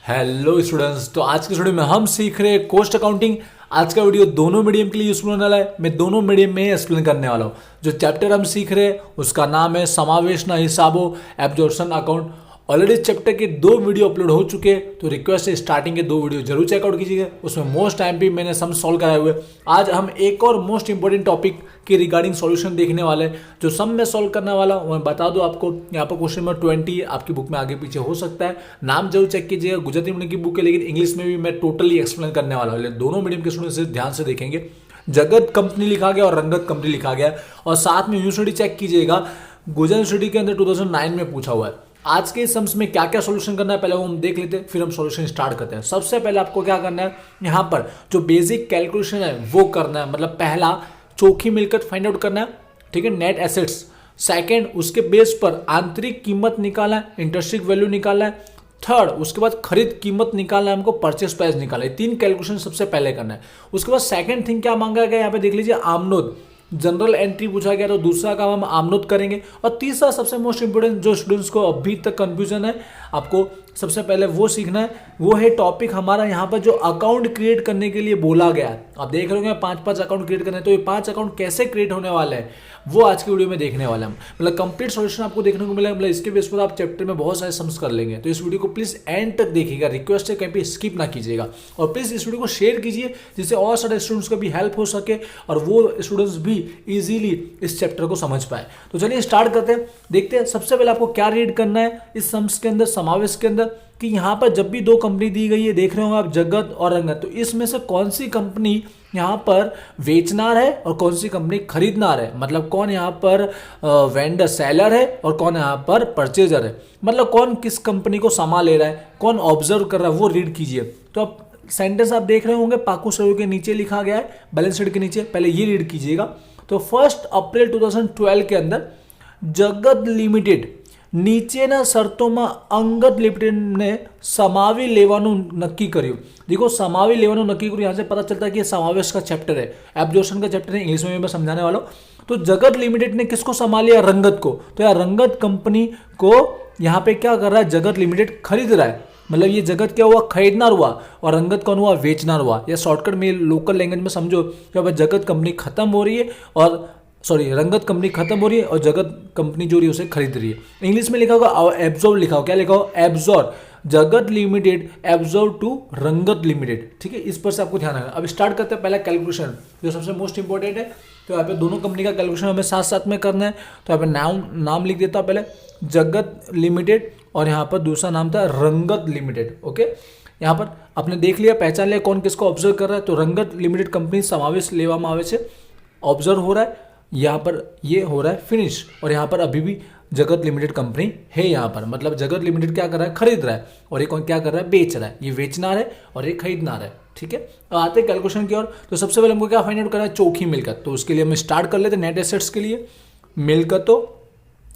Hello students, तो आज के वीडियो में हम सीख रहे हैं कॉस्ट अकाउंटिंग। आज का वीडियो दोनों मीडियम के लिए यूजफुल होने वाला है। मैं दोनों मीडियम में एक्सप्लेन करने वाला हूँ। जो चैप्टर हम सीख रहे हैं उसका नाम है समावेश न हिसाबो एब्जॉर्प्शन अकाउंट। ऑलरेडी चैप्टर के 2 वीडियो अपलोड हो चुके हैं, तो रिक्वेस्ट है स्टार्टिंग के 2 वीडियो जरूर चेकआउट कीजिएगा। उसमें मोस्ट टाइम भी मैंने सम सॉल्व कराए हुए। आज हम एक और मोस्ट इंपॉर्टेंट टॉपिक के रिगार्डिंग सॉल्यूशन देखने वाले हैं, जो सम में सॉल्व करने वाला हूं। मैं बता दूं आपको, यहाँ पर क्वेश्चन नंबर 20 आपकी बुक में आगे पीछे हो सकता है। नाम जरूर चेक कीजिएगा। गुजराती मीडियम की बुक है, लेकिन इंग्लिश में भी मैं टोटली एक्सप्लेन करने वाला हूँ। दोनों मीडियम के स्टूडेंट से ध्यान से देखेंगे। जगत कंपनी लिखा गया और रंगत कंपनी लिखा गया, और साथ में यूनिवर्सिटी चेक कीजिएगा। गुजरात यूनिवर्सिटी के अंदर 2009 में पूछा हुआ है। आज के सम्स में क्या क्या सॉल्यूशन करना है पहले वो हम देख लेते हैं, फिर हम सॉल्यूशन स्टार्ट करते हैं। सबसे पहले आपको क्या करना है, यहाँ पर जो बेसिक कैलकुलेशन है वो करना है। मतलब पहला चौखी मिलकत फाइंड आउट करना है, ठीक है, नेट एसेट्स। सेकंड, उसके बेस पर आंतरिक कीमत निकालना है, इंटरेस्टिंग वैल्यू निकालना है। थर्ड, उसके बाद खरीद कीमत निकालना है, हमको परचेस प्राइस निकालना है। 3 कैलकुलेशन सबसे पहले करना है। उसके बाद सेकंड थिंग क्या मांगा गया, यहाँ पे देख लीजिए, आमनोद जनरल एंट्री पूछा गया, तो दूसरा काम हम आमनोद करेंगे। और तीसरा सबसे मोस्ट इंपोर्टेंट, जो स्टूडेंट्स को अभी तक कंफ्यूजन है, आपको सबसे पहले वो सीखना है, वो है टॉपिक हमारा यहाँ पर जो अकाउंट क्रिएट करने के लिए बोला गया है। आप देख रहे होंगे 5 अकाउंट क्रिएट करने हैं, तो ये 5 अकाउंट कैसे क्रिएट होने वाले हैं वो आज की वीडियो में देखने वाले हैं। मतलब कंप्लीट सॉल्यूशन आपको देखने को मिलेगा। मतलब इसके बेस पर आप चैप्टर में बहुत सारे सम्स कर लेंगे। तो इस वीडियो को प्लीज एंड तक देखिएगा। रिक्वेस्ट है कहीं पे स्किप ना कीजिएगा, और प्लीज इस वीडियो को शेयर कीजिए, जिससे और सारे स्टूडेंट्स को भी हेल्प हो सके और वो स्टूडेंट्स भी इजीली इस चैप्टर को समझ पाए। तो चलिए स्टार्ट करते हैं। देखते हैं सबसे पहले आपको क्या रीड करना है इस सम्स के अंदर, समावेश के अंदर, कि यहाँ पर जब भी 2 कंपनी दी गई है, देख रहे होंगे आप, जगत और रंगत, तो इसमें से कौन सी कंपनी यहाँ पर बेचनार है और कौन सी कंपनी खरीदनार है। मतलब कौन यहाँ पर वेंडर सेलर है और कौन यहाँ पर परचेजर है। मतलब कौन किस कंपनी को सामान ले रहा है, कौन ऑब्जर्व कर रहा है, वो रीड कीजिए। तो अब सेंटेंस आप देख रहे होंगे, पाकू सरू के नीचे लिखा गया है, बैलेंस शीट के नीचे, पहले ये रीड कीजिएगा। तो 1 अप्रैल 2012 के अंदर जगत लिमिटेड નીચેના શરતોમાં અંગત લિમિટેડને સમાવી લેવાનું નક્કી કર્યું। देखो समावी लेવાનું नक्की करो, यहाँ से पता चलता है कि समावेश का चैप्टर है, एब्जॉर्प्शन का चैप्टर है। इंग्लिश में मैं समझाने वाला हूँ। तो जगत लिमिटेड ने किसको संभाल लिया, रंगत को। तो यार रंगत कंपनी को यहाँ पे क्या कर रहा है, जगत लिमिटेड खरीद रहा है। मतलब ये जगत क्या हुआ, खरीदनार हुआ, और रंगत कौन हुआ, बेचनार हुआ। या शॉर्टकट में लोकल लैंग्वेज में समझो कि अब जगत कंपनी खत्म हो रही है और रंगत कंपनी खत्म हो रही है और जगत कंपनी जो रही है उसे खरीद रही है। इंग्लिश में लिखा होगा एब्जॉर्ब, लिखा हो, क्या लिखा हो, एब्जॉर्ब, जगत लिमिटेड एब्जॉर्ब टू रंगत लिमिटेड। ठीक है, इस पर से आपको ध्यान रखना। अब स्टार्ट करते हैं पहला कैलकुलेशन, जो सबसे मोस्ट इंपॉर्टेंट है। तो यहाँ पे दोनों कंपनी का कैलकुलेशन हमें साथ साथ में करना है। तो यहाँ पे नाम लिख देता हूँ, पहले जगत लिमिटेड, और यहाँ पर दूसरा नाम था रंगत लिमिटेड। ओके, यहाँ पर आपने देख लिया, पहचान लिया कौन किसको ऑब्जर्व कर रहा है। तो रंगत लिमिटेड कंपनी समावेश लेवा में आवे से ऑब्जर्व हो रहा है, यहाँ पर ये हो रहा है फिनिश, और यहाँ पर अभी भी जगत लिमिटेड कंपनी है यहाँ पर। मतलब जगत लिमिटेड क्या कर रहा है, खरीद रहा है, और ये कौन क्या कर रहा है, बेच रहा है। ये बेचनार है और ये खरीदनार है। ठीक है, अब आते हैं कैलकुलेशन की ओर। तो सबसे पहले हमको क्या फाइंड आउट करना है, चौखी मिलकत। तो उसके लिए हम स्टार्ट कर लेते हैं नेट एसेट्स के लिए। मिलकत तो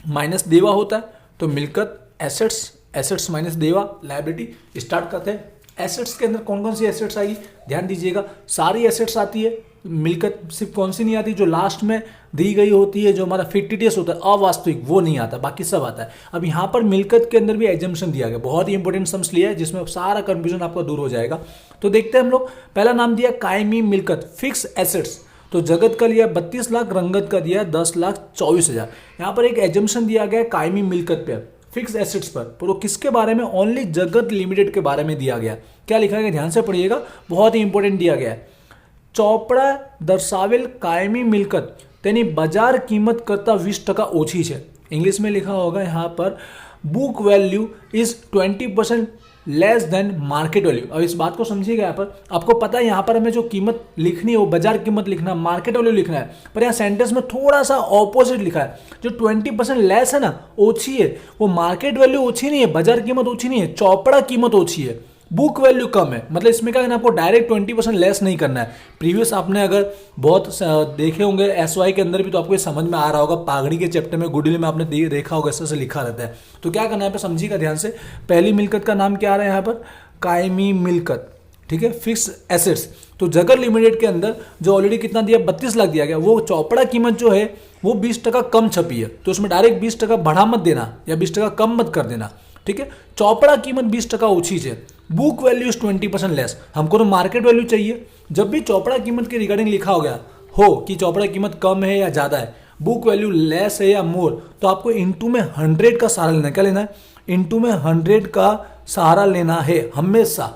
माइनस देवा होता है, तो मिलकत एसेट्स माइनस देवा, लायबिलिटी। स्टार्ट करते हैं। एसेट्स के अंदर कौन कौन सी एसेट्स आएगी, ध्यान दीजिएगा, सारी एसेट्स आती है। मिलकत सिर्फ कौन सी नहीं आती, जो लास्ट में दी गई होती है, जो हमारा फिक्टिटियस होता है, अवास्तविक, वो नहीं आता, बाकी सब आता है। अब यहाँ पर मिलकत के अंदर भी एग्जम्पशन दिया गया, बहुत ही इंपॉर्टेंट सम्स लिया है, जिसमें सारा कंफ्यूजन आपका दूर हो जाएगा। तो देखते हैं हम लोग। पहला नाम दिया कायमी मिलकत, फिक्स एसेट्स। तो जगत का लिया 32 लाख, रंगत का दिया 10,24,000। यहाँ पर एक एग्जम्पशन दिया गया कायमी मिलकत पे, फिक्स एसेट्स पर। तो किसके बारे में, ओनली जगत लिमिटेड के बारे में दिया गया। क्या लिखा गया, ध्यान से पढ़िएगा, बहुत ही इंपॉर्टेंट दिया गया है। ચોપડા દર્શાવેલ કાયમી મિલકત તેની બજાર કિંમત કરતાં 20% ઓછી છે। इंग्लिश में लिखा होगा यहाँ पर, book value is 20% less than market value. अब इस बात को समझिएगा। यहाँ पर आपको पता है, यहाँ पर हमें जो कीमत लिखनी है वो बाजार कीमत लिखना है, मार्केट वैल्यू लिखना है। पर यहाँ सेंटेंस में थोड़ा सा ऑपोजिट लिखा है। जो 20% लेस है ना, ओछी है, वो मार्केट वैल्यू ओछी नहीं है, बाजार कीमत ओछी नहीं है, चौपड़ा कीमत ओछी है, बुक वैल्यू कम है। मतलब इसमें क्या करना, आपको डायरेक्ट 20% लेस नहीं करना है। प्रीवियस आपने अगर बहुत देखे होंगे एसवाई के अंदर भी, तो आपको ये समझ में आ रहा होगा। पागड़ी के चैप्टर में गुडविल में आपने देखा होगा, ऐसे लिखा रहता है। तो क्या करना है, समझिएगा ध्यान से। पहली मिलकत का नाम क्या आ रहा है यहाँ पर, कायमी मिलकत। ठीक है, फिक्स एसेट्स। तो जगत लिमिटेड के अंदर जो ऑलरेडी कितना दिया, 32 लाख दिया गया, वो चौपड़ा कीमत जो है वो 20% कम छपी है। तो उसमें डायरेक्ट 20% बढ़ा मत देना या 20% कम मत कर देना। ठीक है। चौपड़ा कीमत 20% ऊंची है, बुक वैल्यू इज 20% लेस। हमको तो मार्केट वैल्यू चाहिए। जब भी चौपड़ा कीमत के रिगार्डिंग लिखा हो गया हो कि चौपड़ा कीमत कम है या ज़्यादा है, बुक वैल्यू लेस है या मोर, तो आपको इंटू में 100 का सहारा लेना है। क्या लेना है? इंटू में 100 का सहारा लेना है हमेशा।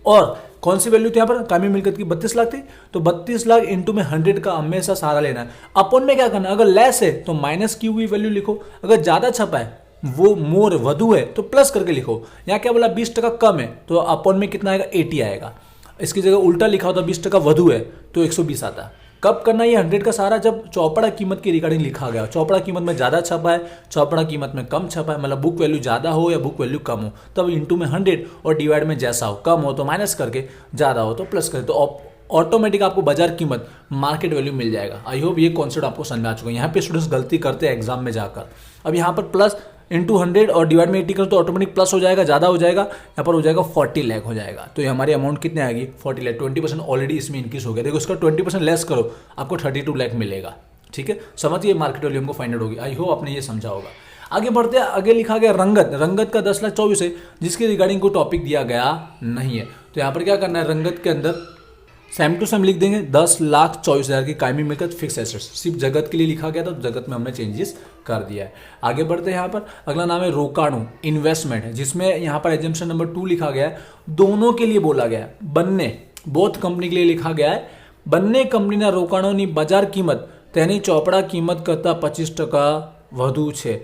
और कौन सी वैल्यू थी यहाँ पर? कायमी मिल्कियत की 32 लाख थी, तो 32 लाख इंटू में 100 का हमेशा सहारा लेना है। अपन में क्या करना है? अगर लेस है तो माइनस की हुई वैल्यू लिखो, अगर ज्यादा छपा है वो मोर वधु है तो प्लस करके लिखो। यहाँ क्या बोला? 20% कम है तो अपन में कितना आएगा? 80 आएगा। इसकी जगह उल्टा लिखा होता 20% वधु है तो 120 आता। कब करना ये 100 का सहारा? जब चौपड़ा कीमत की रिगार्डिंग लिखा गया, चौपड़ा कीमत में ज्यादा छपा है, चौपड़ा कीमत में कम छपा है, मतलब बुक वैल्यू ज्यादा हो या बुक वैल्यू कम हो, तब इंटू में 100 और डिवाइड में जैसा हो, कम हो तो माइनस करके, ज्यादा हो तो प्लस करके, तो ऑटोमेटिक आपको बाजार कीमत मार्केट वैल्यू मिल जाएगा। आई होप ये कॉन्सेप्ट आपको समझ में आ चुका है। यहाँ पे स्टूडेंट्स गलती करते हैं एग्जाम में जाकर। अब यहाँ पर प्लस इंटू 100 और डिवाइड में 80 करो तो ऑटोमेटिक प्लस हो जाएगा, ज़्यादा हो जाएगा, यहाँ पर हो जाएगा 40 लाख हो जाएगा। तो ये हमारी अमाउंट कितने आएगी? 40 लाख। 20% ऑलरेडी इसमें इंक्रीज हो गया। देखो इसका 20% लेस करो आपको 32 लाख मिलेगा। ठीक है, समझिए मार्केट वैल्यू हमको फाइंड आउट होगी। आई होप आपने ये समझा होगा। आगे बढ़ते हैं, आगे लिखा गया रंगत। रंगत का 10,24,000 है, जिसके रिगार्डिंग को टॉपिक दिया गया नहीं है। तो यहाँ पर क्या करना है? रंगत के अंदर सेम टू सेम लिख देंगे 10,24,000 की कायमी मिल्कियत फिक्स एसेट्स। सिर्फ जगत के लिए लिखा गया था तो जगत में हमने चेंजेस कर दिया है। आगे बढ़ते हैं, यहाँ पर अगला नाम है रोकाणु इन्वेस्टमेंट है, जिसमें यहाँ पर एजम्पशन नंबर 2 लिखा गया है। दोनों के लिए बोला गया है, बन्ने बोथ कंपनी के लिए लिखा गया है। બંને કંપનીના રોકાણોની બજાર કિંમત તેની ચોપડા કિંમત કરતાં 25% વધુ છે।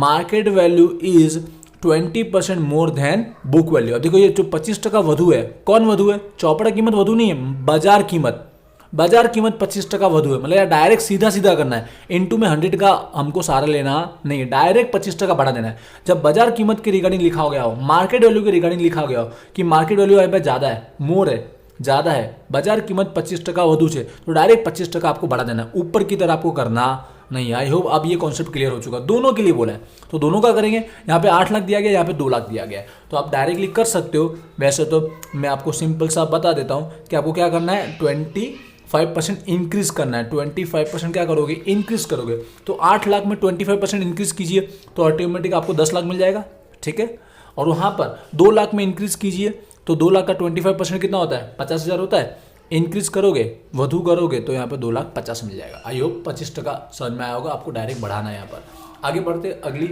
Market value is 20% more than book value. अब देखो ये जो 25% वधु है, कौन वधु है? चौपड़ा कीमत वधु नहीं है, बाजार कीमत। बाजार कीमत 25% वधु है, मतलब यार डायरेक्ट सीधा सीधा करना है। इनटू में 100 का हमको सारा लेना नहीं है, डायरेक्ट 25% बढ़ा देना है। जब बाजार कीमत के रिगार्डिंग लिखा हो गया हो, मार्केट वैल्यू के रिगार्डिंग लिखा हो गया हो कि मार्केट वैल्यू यहाँ पे ज्यादा है, मोर है, ज्यादा है, बाजार कीमत 25% वधु है, तो डायरेक्ट 25% आपको बढ़ा देना है, ऊपर की तरफ आपको करना नहीं। आई होप अब ये कॉन्सेप्ट क्लियर हो चुका। दोनों के लिए बोला है, तो दोनों का करेंगे। यहाँ पे 8 लाख दिया गया, यहाँ पे 2 लाख दिया गया है, तो आप डायरेक्टली कर सकते हो। वैसे तो मैं आपको सिंपल सा बता देता हूँ कि आपको क्या करना है, 25% इंक्रीज करना है। 25% क्या करोगे? इंक्रीज करोगे। तो 8 लाख में 25% इंक्रीज कीजिए तो ऑटोमेटिक आपको 10 लाख मिल जाएगा। ठीक है, और वहाँ पर 2 लाख में इंक्रीज कीजिए तो 2 लाख का 25% कितना होता है? 50,000 होता है। इंक्रीज करोगे, वधु करोगे तो यहाँ पे 2,50,000 मिल जाएगा। आई होप 25% समझ में आया होगा। आपको डायरेक्ट बढ़ाना है। यहाँ पर आगे बढ़ते, अगली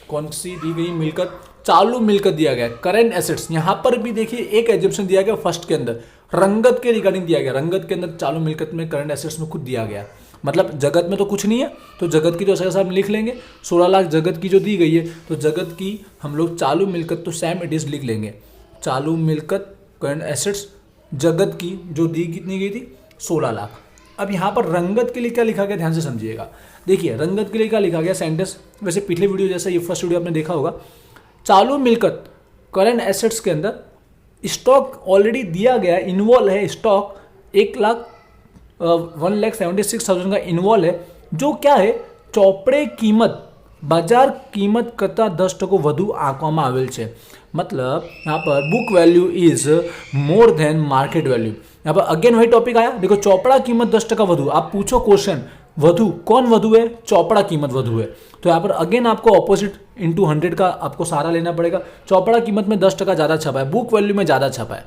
कौन सी दी गई? मिलकत, चालू मिलकत दिया गया, करेंट एसेट्स। यहाँ पर भी देखिए एक एजम्पशन दिया गया फर्स्ट के अंदर, रंगत के रिगार्डिंग दिया गया। रंगत के अंदर चालू मिलकत में करंट एसेट्स में खुद दिया गया, मतलब जगत में तो कुछ नहीं है, तो जगत की तो ऐसा हम लिख लेंगे। 16 लाख जगत की जो दी गई है, तो जगत की हम लोग चालू मिलकत तो सेम इट इज लिख लेंगे। चालू मिलकत करंट एसेट्स जगत की जो दी कितनी गई थी? 16 लाख। अब यहाँ पर रंगत के लिए क्या लिखा गया, ध्यान से समझिएगा। देखिए रंगत के लिए क्या लिखा गया सेंटेंस, वैसे पिछले वीडियो जैसा ये फर्स्ट वीडियो आपने देखा होगा। चालू मिलकत करंट एसेट्स के अंदर स्टॉक ऑलरेडी दिया गया, इन्वॉल्व है स्टॉक 1,76,000 का इन्वॉल्व है, जो क्या है? ચોપડે કિંમત બજાર કિંમત કરતાં 10% વધુ આંકવામાં આવેલ છે। मतलब यहाँ पर book value is more than market value. यहाँ पर अगेन वही टॉपिक आया। देखो चौपड़ा कीमत 10% वधु। आप पूछो क्वेश्चन, वधु कौन वधु है? चौपड़ा कीमत वधु है। तो यहाँ पर अगेन आपको ऑपोजिट इंटू 100 का आपको सहारा लेना पड़ेगा। चौपड़ा कीमत में 10% ज़्यादा छपा है, बुक वैल्यू में ज़्यादा छपा है,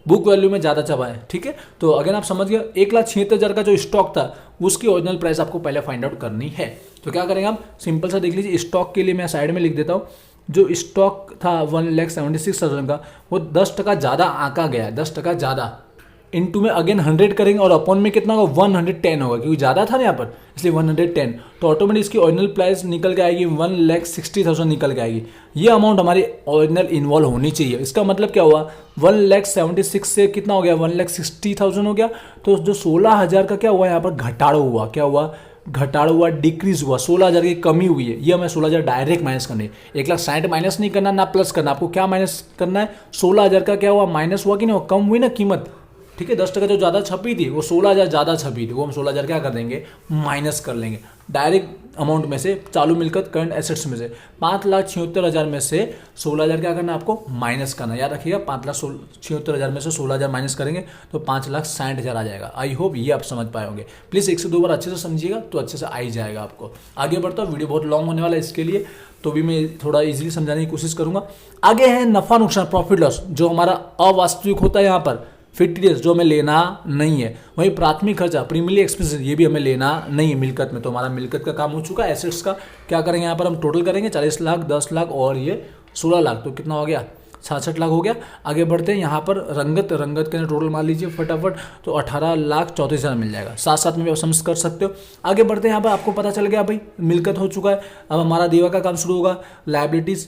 बुक वैल्यू में ज़्यादा छपा है। ठीक है, तो अगेन आप समझ गए। 1,76,000 का जो स्टॉक था उसकी ओरिजिनल प्राइस आपको पहले फाइंड आउट करनी है। तो क्या करेंगे आप? सिंपल सा देख लीजिए, स्टॉक के लिए मैं साइड में लिख देता हूँ। जो स्टॉक था 1,76,000 का, वो 10% ज़्यादा आंका गया है, 10% ज़्यादा। इनटू में अगेन 100 करेंगे और अपॉन में कितना होगा? 110 होगा, क्योंकि ज़्यादा था ना यहाँ पर, इसलिए 110। तो ऑटोमेटिक इसकी ओरिजिनल प्राइस निकल के आएगी 1,60,000 निकल के आएगी। ये अमाउंट हमारी ओरिजिनल इन्वॉल्व होनी चाहिए। इसका मतलब क्या हुआ? 1,76,000 से कितना हो गया? 1,60,000 हो गया। तो जो 16,000 का क्या हुआ यहाँ पर? घटाड़ा हुआ। क्या हुआ? घटाड़ा हुआ, डिक्रीज हुआ। 16,000 की कमी हुई है, ये हमें 16,000 डायरेक्ट माइनस करनी है। 1,60,000 माइनस नहीं करना ना प्लस करना, आपको क्या माइनस करना है? 16,000 का क्या हुआ? माइनस हुआ कि नहीं? कम हुई ना कीमत। ठीक है, 10% जो ज़्यादा छपी थी वो 16,000 ज़्यादा छपी थी, वो हम 16,000 क्या कर देंगे? माइनस कर लेंगे डायरेक्ट अमाउंट में से, चालू मिलकत करंट एसेट्स में से। 5,76,000 में से 16,000 क्या करना है आपको? माइनस करना। याद रखिएगा, 5,76,000 में से 16,000 माइनस करेंगे तो 5,60,000 आ जाएगा। आई होप ये आप समझ पाए होंगे। प्लीज़ 1 से 2 बार अच्छे से समझिएगा तो अच्छे से आ ही जाएगा आपको। आगे बढ़ता हूँ, वीडियो बहुत लॉन्ग होने वाला है, इसके लिए तो भी मैं थोड़ा इजीली समझाने की कोशिश करूंगा। आगे है नफा नुकसान, प्रॉफिट लॉस, जो हमारा अवास्तविक होता है यहाँ पर फिक्टियस, जो हमें लेना नहीं है। वहीं प्राथमिक खर्चा, प्रीमियरली एक्सपेंसेस, ये भी हमें लेना नहीं है मिल्कत में। तो हमारा मिल्कत का काम हो चुका है। एसेट्स का क्या करेंगे यहाँ पर हम टोटल करेंगे 40 लाख, 10 लाख और ये 16 लाख, तो कितना हो गया 66 लाख हो गया। आगे बढ़ते हैं यहाँ पर रंगत के टोटल मान लीजिए फटाफट, तो 18,34,000 मिल जाएगा। साथ साथ में भी आप समझ कर सकते हो। आगे बढ़ते हैं यहाँ पर आपको पता चल गया भाई मिल्कत हो चुका है। अब हमारा देवा का काम शुरू होगा, लायबिलिटीज।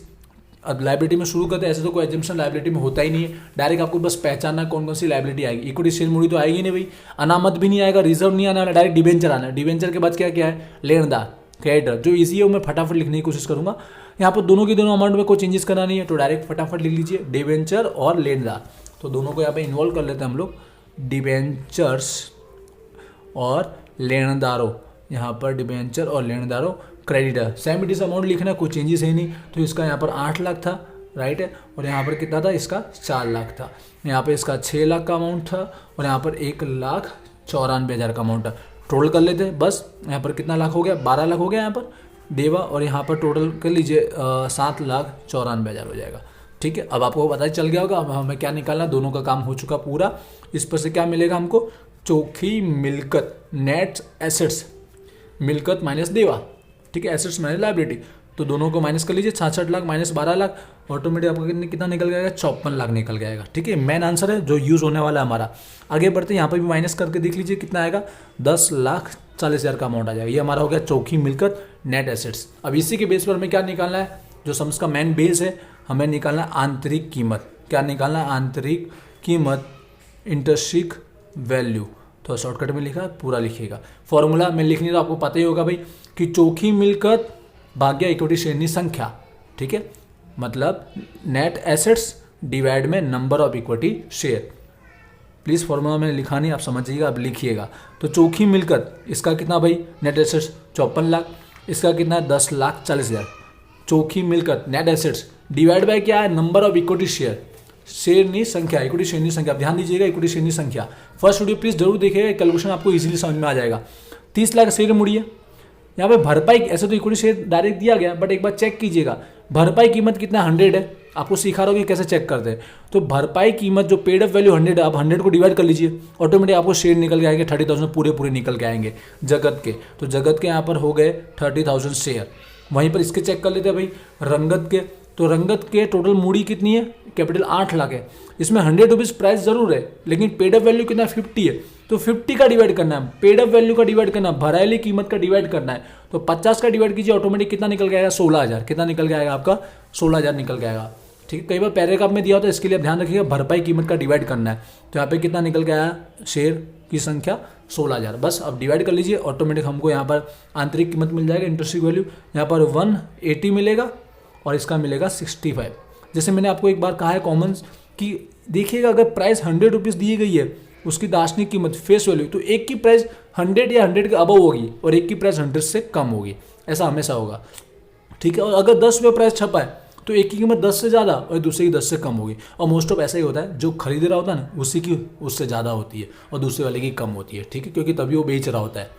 अब लायबिलिटी में शुरू करते हैं, ऐसे तो कोई एग्जाम्पशन लायबिलिटी में होता ही नहीं है। डायरेक्ट आपको बस पहचानना कौन कौन सी लायबिलिटी आएगी। इक्विटी शेयर मूड़ी तो आएगी नहीं भाई, अनामत भी नहीं आएगा, रिजर्व नहीं आने वाला, डायरेक्ट डिबेंचर आना है। डिबेंचर के बाद क्या क्या है, लेनदार, क्रेडिटर। जो ईजी है मैं फटाफट लिखने की कोशिश करूंगा। यहाँ पर दोनों की दोनों अमाउंट में कोई चेंजेस करना नहीं है, तो डायरेक्ट फटाफट लिख लीजिए डिबेंचर और लेनदार। तो दोनों को यहाँ पे इन्वॉल्व कर लेते हैं हम लोग, डिबेंचर्स और लेनदारों। यहाँ पर डिबेंचर और लेनदारों, creditor same it is amount लिखना, कोई चेंजेस है नहीं। तो इसका यहाँ पर 8 लाख था, राइट है, और यहाँ पर कितना था, इसका 4 लाख था। यहाँ पे इसका 6 लाख का अमाउंट था और यहाँ पर 1,94,000 का अमाउंट था। टोटल कर लेते हैं बस, यहाँ पर कितना लाख हो गया, 12 लाख हो गया यहाँ पर देवा, और यहाँ पर टोटल कर लीजिए 7,94,000 हो जाएगा। ठीक है, अब आपको पता चल गया होगा अब हमें क्या निकालना, दोनों का काम हो चुका पूरा। इस पर से क्या मिलेगा हमको, चोखी मिल्कत, नेट एसेट्स, मिल्कत माइनस देवा, ठीक है, एसेट्स माइनस लायबिलिटी। तो दोनों को माइनस कर लीजिए, 66 लाख माइनस 12 लाख, ऑटोमेटिक आपका कितना निकल जाएगा, 54 लाख निकल जाएगा। ठीक है, मेन आंसर है जो यूज होने वाला है हमारा। आगे बढ़ते हैं, यहाँ पर भी माइनस करके देख लीजिए कितना आएगा, 10,40,000 का अमाउंट आ जाएगा। ये हमारा हो गया चौखी मिल्कत, नेट एसेट्स। अब इसी के बेस पर हमें क्या निकालना है, जो सम्स का मेन बेस है, हमें निकालना है आंतरिक कीमत। क्या निकालना है, आंतरिक कीमत, इंटरिस्टिक वैल्यू। तो शॉर्टकट में लिखा, पूरा लिखिएगा। फॉर्मूला में लिखनी तो आपको पता ही होगा भाई कि चोखी मिल्कत भाग्य इक्विटी श्रेणी संख्या। ठीक है, मतलब नेट एसेट्स डिवाइड में number of equity share. Please formula में लिखा नहीं, आप समझिएगा, आप लिखिएगा। तो चोखी मिल्कत, इसका कितना भाई, नेट एसेट्स 54 लाख, इसका कितना है 10,40,000। चोखी मिल्कत नेट एसेट्स डिवाइड बाय क्या है, नंबर ऑफ इक्विटी शेयर, श्रेणी संख्या, इक्विटी श्रेणी संख्या। ध्यान दीजिएगा, इक्विटी श्रेणी संख्या। फर्स्ट वीडियो प्लीज जरूर देखिएगा, कैलकुलेशन आपको इजीली समझ में आ जाएगा। 30 लाख शेयर मुड़ी है, यहाँ पे भरपाई, ऐसे तो इक्विटी शेयर डायरेक्ट दिया गया, बट एक बार चेक कीजिएगा भरपाई कीमत कितना 100 है। आपको सिखा रहा हूँ कि कैसे चेक करते हैं। तो भरपाई कीमत जो पेड अप वैल्यू 100 है, आप 100 को डिवाइड कर लीजिए, ऑटोमेटिक आपको शेयर निकल के आएंगे 30,000 पूरे निकल के आएंगे जगत के। तो जगत के यहाँ पर हो गए 30,000 शेयर। वहीं पर इसके चेक कर लेते हैं भाई रंगत के। तो रंगत के टोटल मूड़ी कितनी है, कैपिटल 8 लाख है। इसमें 100 रुपीज़ प्राइस जरूर है, लेकिन पेड अप वैल्यू कितना 50 है। तो 50 का डिवाइड करना है, पेड अप वैल्यू का डिवाइड करना है, भरायली कीमत का डिवाइड करना है। तो 50 का डिवाइड कीजिए, ऑटोमेटिक कितना निकल के आएगा, 16,000। कितना निकल के आएगा आपका, 16,000 निकल के आएगा। ठीक है, कई बार पैराग्राफ में दिया होता है, इसके लिए ध्यान रखिएगा, भरपाई कीमत का डिवाइड करना है। तो यहाँ पे कितना निकल के आया, शेयर की संख्या 16,000। बस अब डिवाइड कर लीजिए, ऑटोमेटिक हमको यहाँ पर आंतरिक कीमत मिल जाएगा, इंटरेस्टिंग वैल्यू। यहाँ पर 180 मिलेगा और इसका मिलेगा 65। जैसे मैंने आपको एक बार कहा है कॉमन कि देखिएगा, अगर प्राइस 100 रुपीज़ दी गई है, उसकी दार्शनिक कीमत फेस वैल्यू, तो एक की प्राइस 100 या 100 के अबव होगी और एक की प्राइस 100 से कम होगी। ऐसा हमेशा होगा। ठीक है, और अगर 10 रुपये प्राइस छपा है तो एक की कीमत 10 से ज़्यादा और दूसरे की 10 से कम होगी। और मोस्ट ऑफ ऐसा ही होता है, जो खरीद रहा होता है ना, उसी की उससे ज़्यादा होती है और दूसरे वाले की कम होती है। ठीक है, क्योंकि तभी वो बेच रहा होता है।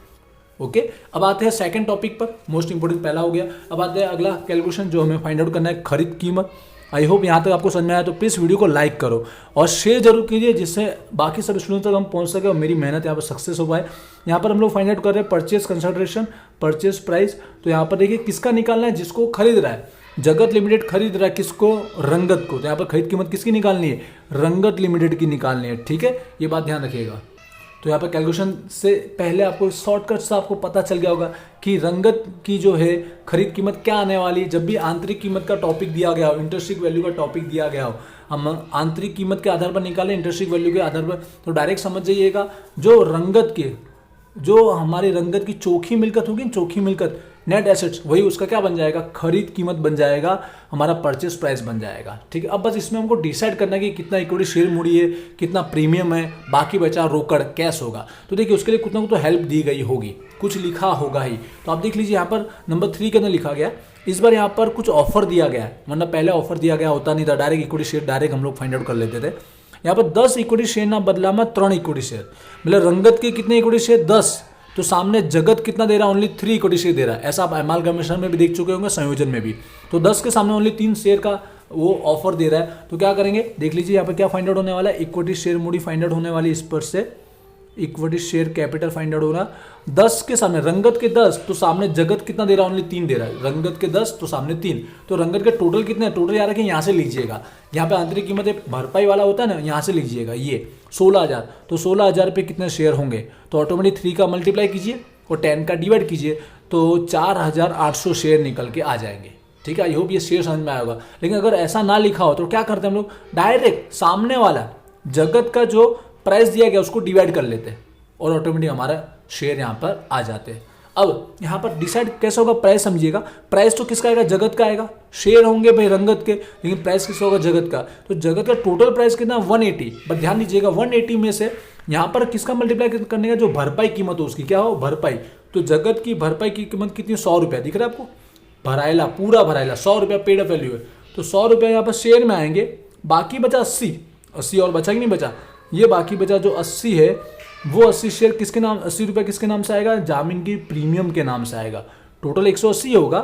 ओके, अब आते हैं सेकंड टॉपिक पर, मोस्ट इंपोर्टेंट पहला हो गया। अब आते हैं अगला कैलकुलेशन, जो हमें फाइंड आउट करना है खरीद कीमत। आई होप यहाँ तक आपको समझ में आया। तो प्लीज़ वीडियो को लाइक करो और शेयर जरूर कीजिए, जिससे बाकी सब स्टूडेंट्स तक हम पहुँच सके और मेरी मेहनत यहाँ पर सक्सेस हो पाए। यहाँ पर हम लोग फाइंड आउट कर रहे हैं परचेज कंसिडरेशन, परचेज प्राइस। तो यहाँ पर देखिए किसका निकालना है, जिसको खरीद रहा है। जगत लिमिटेड खरीद रहा है किसको, रंगत को। तो यहाँ पर खरीद कीमत किसकी निकालनी है, रंगत लिमिटेड की निकालनी है। ठीक है, ये बात ध्यान रखिएगा। तो यहाँ पर कैलकुलेशन से पहले आपको शॉर्टकट से आपको पता चल गया होगा कि रंगत की जो है खरीद कीमत क्या आने वाली है। जब भी आंतरिक कीमत का टॉपिक दिया गया हो, इंटरेस्टिंग वैल्यू का टॉपिक दिया गया हो, हम आंतरिक कीमत के आधार पर निकालें, इंटरेस्टिंग वैल्यू के आधार पर, तो डायरेक्ट समझ जाइएगा जो रंगत के, जो हमारी रंगत की चोखी मिल्कत होगी, चोखी मिल्कत नेट एसेट्स, वही उसका क्या बन जाएगा, खरीद कीमत बन जाएगा, हमारा परचेस प्राइस बन जाएगा। ठीक है, अब बस इसमें हमको डिसाइड करना है कि कितना इक्विटी शेयर मुड़ी है, कितना प्रीमियम है, बाकी बचा रोकड़ कैश होगा। तो देखिए उसके लिए कुछ ना कुछ तो हेल्प दी गई होगी, कुछ लिखा होगा ही। तो आप देख लीजिए यहाँ पर नंबर 3 के अंदर लिखा गया, इस बार यहाँ पर कुछ ऑफर दिया गया है, वरना पहले ऑफर दिया गया होता नहीं था, डायरेक्ट इक्विटी शेयर डायरेक्ट हम लोग फाइंड आउट कर लेते थे। यहाँ पर 10 इक्विटी शेयर ना बदला में 3 इक्विटी शेयर, मतलब रंगत के कितने इक्विटी शेयर, 10, तो सामने जगत कितना दे रहा है, ओनली 3 इक्विटी शेयर दे रहा है। ऐसा आप एमालगमेशन में भी देख चुके होंगे, संयोजन में भी। तो 10 के सामने ओनली 3 शेयर का वो ऑफर दे रहा है। तो क्या करेंगे, देख लीजिए यहाँ पे क्या फाइंड आउट होने वाला है, equity share Moody find out होने वाली, इस पर से equity share capital find out हो रहा। 10 के सामने रंगत के 10, तो सामने जगत कितना दे रहा है, ओनली 3 दे रहा है। रंगत के 10 तो सामने 3, तो रंगत के टोटल कितने, टोटल याद रखिए यहाँ से लीजिएगा, यहाँ पे आंतरिक कीमत भरपाई वाला होता है ना, यहाँ से लीजिएगा ये 16,000। तो 16,000 पे कितने शेयर होंगे, तो ऑटोमेटिक 3 का मल्टीप्लाई कीजिए और 10 का डिवाइड कीजिए, तो 4,800 शेयर निकल के आ जाएंगे। ठीक है, आई होप ये शेयर समझ में आया होगा। लेकिन अगर ऐसा ना लिखा हो तो क्या करते हैं हम लोग, डायरेक्ट सामने वाला जगत का जो प्राइस दिया गया उसको डिवाइड कर लेते हैं और ऑटोमेटिक हमारा शेयर यहाँ पर आ जाते हैं। अब यहाँ पर डिसाइड कैसे होगा, प्राइस समझिएगा। प्राइस तो किसका आएगा, जगत का आएगा। शेयर होंगे भाई रंगत के, लेकिन प्राइस किसका होगा, जगत का। तो जगत का टोटल प्राइस कितना, 180। बट ध्यान दीजिएगा 180 में से यहाँ पर किसका मल्टीप्लाई करने का, जो भरपाई कीमत हो उसकी क्या हो, भरपाई। तो जगत की भरपाई की कीमत कितनी, 100 रुपया, दिख रहा है आपको, भरायला पूरा भरायला 100 रुपया पेड अप वैल्यू है। तो 100 रुपया यहाँ पर शेयर में आएंगे, बाकी बचा 80 और बचा कि नहीं बचा, ये बाकी बचा जो 80 है, वो 80 शेयर किसके नाम, 80 रुपये किसके नाम से आएगा, जामीन की प्रीमियम के नाम से आएगा। टोटल 180 होगा,